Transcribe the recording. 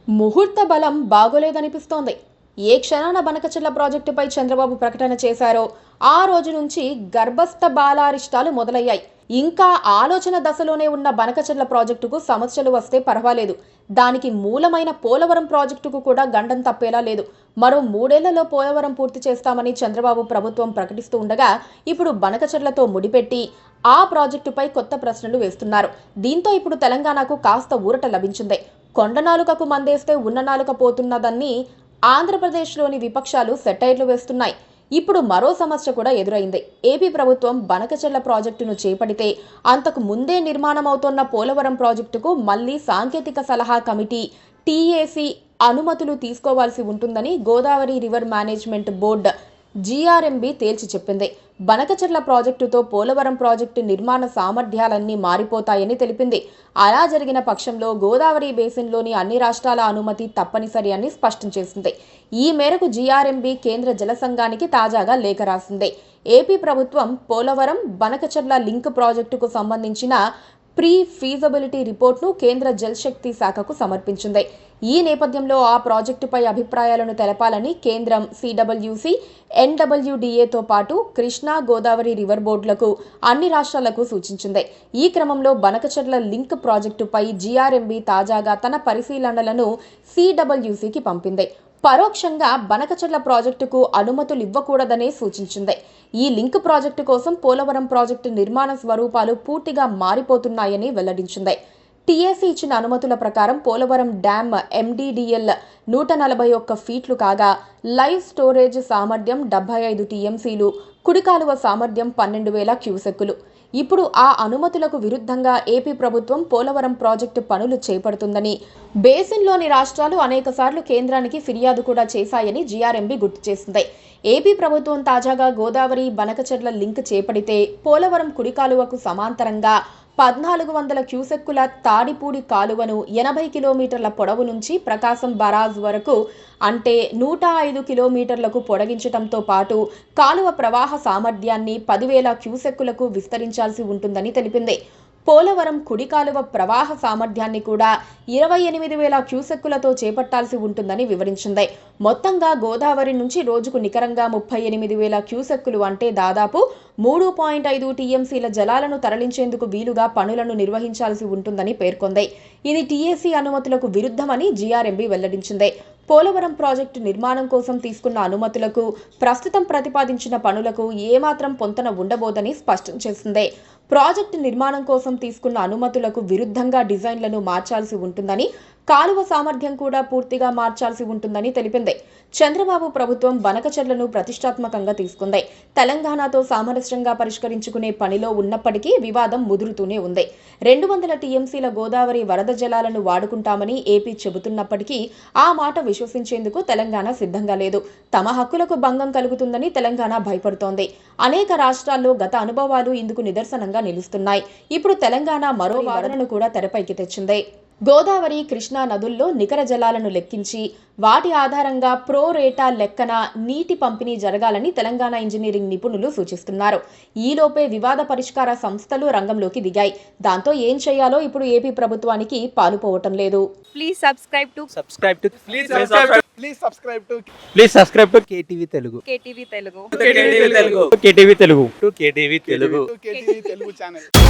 ముహూర్త బలం బాగోలేదనిపిస్తోంది. ఏ క్షణాన బనకచెర్ల ప్రాజెక్టుపై చంద్రబాబు ప్రకటన చేశారో ఆ రోజు నుంచి గర్భస్థ బాలారిష్టాలు మొదలయ్యాయి. ఇంకా ఆలోచన దశలోనే ఉన్న బనకచెర్ల ప్రాజెక్టుకు సమస్యలు వస్తే పర్వాలేదు, దానికి మూలమైన పోలవరం ప్రాజెక్టుకు కూడా గండం తప్పేలా లేదు. మరో 3 ఏళ్లలో పోలవరం పూర్తి చేస్తామని చంద్రబాబు ప్రభుత్వం ప్రకటిస్తూ ఉండగా ఇప్పుడు బనకచెర్లతో ముడిపెట్టి ఆ ప్రాజెక్టుపై కొత్త ప్రశ్నలు వేస్తున్నారు. దీంతో ఇప్పుడు తెలంగాణకు కాస్త ఊరట లభించింది. కొండ నాలుకకు మందేస్తే ఉన్న నాలుక పోతున్నదని ఆంధ్రప్రదేశ్లోని విపక్షాలు సెటైర్లు వేస్తున్నాయి. ఇప్పుడు మరో సమస్య కూడా ఎదురైంది. ఏపీ ప్రభుత్వం బనకచెర్ల ప్రాజెక్టును చేపడితే అంతకు ముందే నిర్మాణమవుతోన్న పోలవరం ప్రాజెక్టుకు మళ్లీ సాంకేతిక సలహా కమిటీ టీఏసీ అనుమతులు తీసుకోవాల్సి ఉంటుందని Godavari river management board GRMB తేల్చి చెప్పింది. బనకచెర్ల ప్రాజెక్టుతో పోలవరం ప్రాజెక్టు నిర్మాణ సామర్థ్యాలన్నీ మారిపోతాయని తెలిపింది. అలా జరిగిన పక్షంలో గోదావరి బేసిన్లోని అన్ని రాష్ట్రాల అనుమతి తప్పనిసరి అని స్పష్టం చేసింది. ఈ మేరకు జీఆర్ఎంబీ కేంద్ర జల సంఘానికి తాజాగా లేఖ రాసింది. ఏపీ ప్రభుత్వం పోలవరం బనకచెర్ల లింక్ ప్రాజెక్టుకు సంబంధించిన ప్రీ ఫీజబిలిటీ రిపోర్ట్ను కేంద్ర జలశక్తి శాఖకు సమర్పించింది. ఈ నేపథ్యంలో ఆ ప్రాజెక్టుపై అభిప్రాయాలను తెలపాలని కేంద్రం సిడబ్ల్యూసి, ఎన్డబ్ల్యూడీఏతో పాటు కృష్ణా గోదావరి రివర్ బోర్డులకు అన్ని రాష్ట్రాలకు సూచించింది. ఈ క్రమంలో బనకచెర్ల లింక్ ప్రాజెక్టుపై జీఆర్ఎంబీ తాజాగా తన పరిశీలనలను సిడబ్ల్యూసికి పంపింది. పరోక్షంగా బనకచెర్ల ప్రాజెక్టుకు అనుమతులు ఇవ్వకూడదనే సూచించింది. ఈ లింక్ ప్రాజెక్టు కోసం పోలవరం ప్రాజెక్టు నిర్మాణ స్వరూపాలు పూర్తిగా మారిపోతున్నాయని వెల్లడించింది. టీఏసీ ఇచ్చిన అనుమతుల ప్రకారం పోలవరం డ్యామ్ ఎండీడీఎల్ 141 ఫీట్లు కాగా లైవ్ స్టోరేజ్ సామర్థ్యం 75 టీఎంసీలు, కుడికాలువ సామర్థ్యం 12,000 క్యూసెక్కులు. ఇప్పుడు ఆ అనుమతులకు విరుద్ధంగా ఏపీ ప్రభుత్వం పోలవరం ప్రాజెక్టు పనులు చేపడుతుందని బేసిన్లోని రాష్ట్రాలు అనేకసార్లు కేంద్రానికి ఫిర్యాదు కూడా చేశాయని జీఆర్ఎంబీ గుర్తు చేసింది. ఏపీ ప్రభుత్వం తాజాగా గోదావరి బనకచెర్ల లింక్ చేపడితే పోలవరం కుడికాలువకు సమాంతరంగా 1400 క్యూసెక్కుల తాడిపూడి కాలువను 80 కిలోమీటర్ల పొడవు నుంచి ప్రకాశం బరాజ్ వరకు అంటే 105 కిలోమీటర్లకు పొడిగించడంతో పాటు కాలువ ప్రవాహ సామర్థ్యాన్ని 10,000 క్యూసెక్కులకు విస్తరించాల్సి ఉంటుందని తెలిపింది. పోలవరం కుడి కాలువ ప్రవాహ సామర్థ్యాన్ని కూడా 28,000 క్యూసెక్కులతో చేపట్టాల్సి ఉంటుందని వివరించింది. మొత్తంగా గోదావరి నుంచి రోజుకు నికరంగా 38,000 క్యూసెక్కులు అంటే దాదాపు 3.5 టీఎంసీల జలాలను తరలించేందుకు వీలుగా పనులను నిర్వహించాల్సి ఉంటుందని పేర్కొంది. ఇది టీఏసీ అనుమతులకు విరుద్ధమని జీఆర్ఎంబీ వెల్లడించింది. పోలవరం ప్రాజెక్టు నిర్మాణం కోసం తీసుకున్న అనుమతులకు ప్రస్తుతం ప్రతిపాదించిన పనులకు ఏమాత్రం పొంతన ఉండబోదని స్పష్టం చేసింది. ప్రాజెక్టు నిర్మాణం కోసం తీసుకున్న అనుమతులకు విరుద్ధంగా డిజైన్లను మార్చాల్సి ఉంటుందని, కాలువ సామర్థ్యం కూడా పూర్తిగా మార్చాల్సి ఉంటుందని తెలిపింది. చంద్రబాబు ప్రభుత్వం బనకచెర్లను ప్రతిష్టాత్మకంగా తీసుకుంది. తెలంగాణతో సామరస్యంగా పరిష్కరించుకునే పనిలో ఉన్నప్పటికీ వివాదం ముదురుతూనే ఉంది. 200 టీఎంసీల గోదావరి వరద జలాలను వాడుకుంటామని ఏపీ చెబుతున్నప్పటికీ ఆ మాట విశ్వసించేందుకు తెలంగాణ సిద్ధంగా లేదు. తమ హక్కులకు భంగం కలుగుతుందని తెలంగాణ భయపడుతోంది. అనేక రాష్ట్రాల్లో గత అనుభవాలు ఇందుకు నిదర్శనంగా నిలుస్తున్నాయి. ఇప్పుడు తెలంగాణ మరో వాదనను కూడా తెరపైకి తెచ్చింది. గోదావరి, కృష్ణా నదుల్లో నికర జలాలను లెక్కించి వాటి ఆధారంగా ప్రో రేటా లెక్కన నీటి పంపిణీ జరగాలని తెలంగాణ ఇంజనీరింగ్ నిపుణులు సూచిస్తున్నారు. ఈలోపే వివాద పరిష్కార సంస్థలు రంగంలోకి దిగాయి. దాంతో ఏం చేయాలో ఇప్పుడు ఏపీ ప్రభుత్వానికి పాలుపోవటం లేదు. Please subscribe to KTV Telugu. KTV Telugu. KTV Telugu. KTV Telugu channel.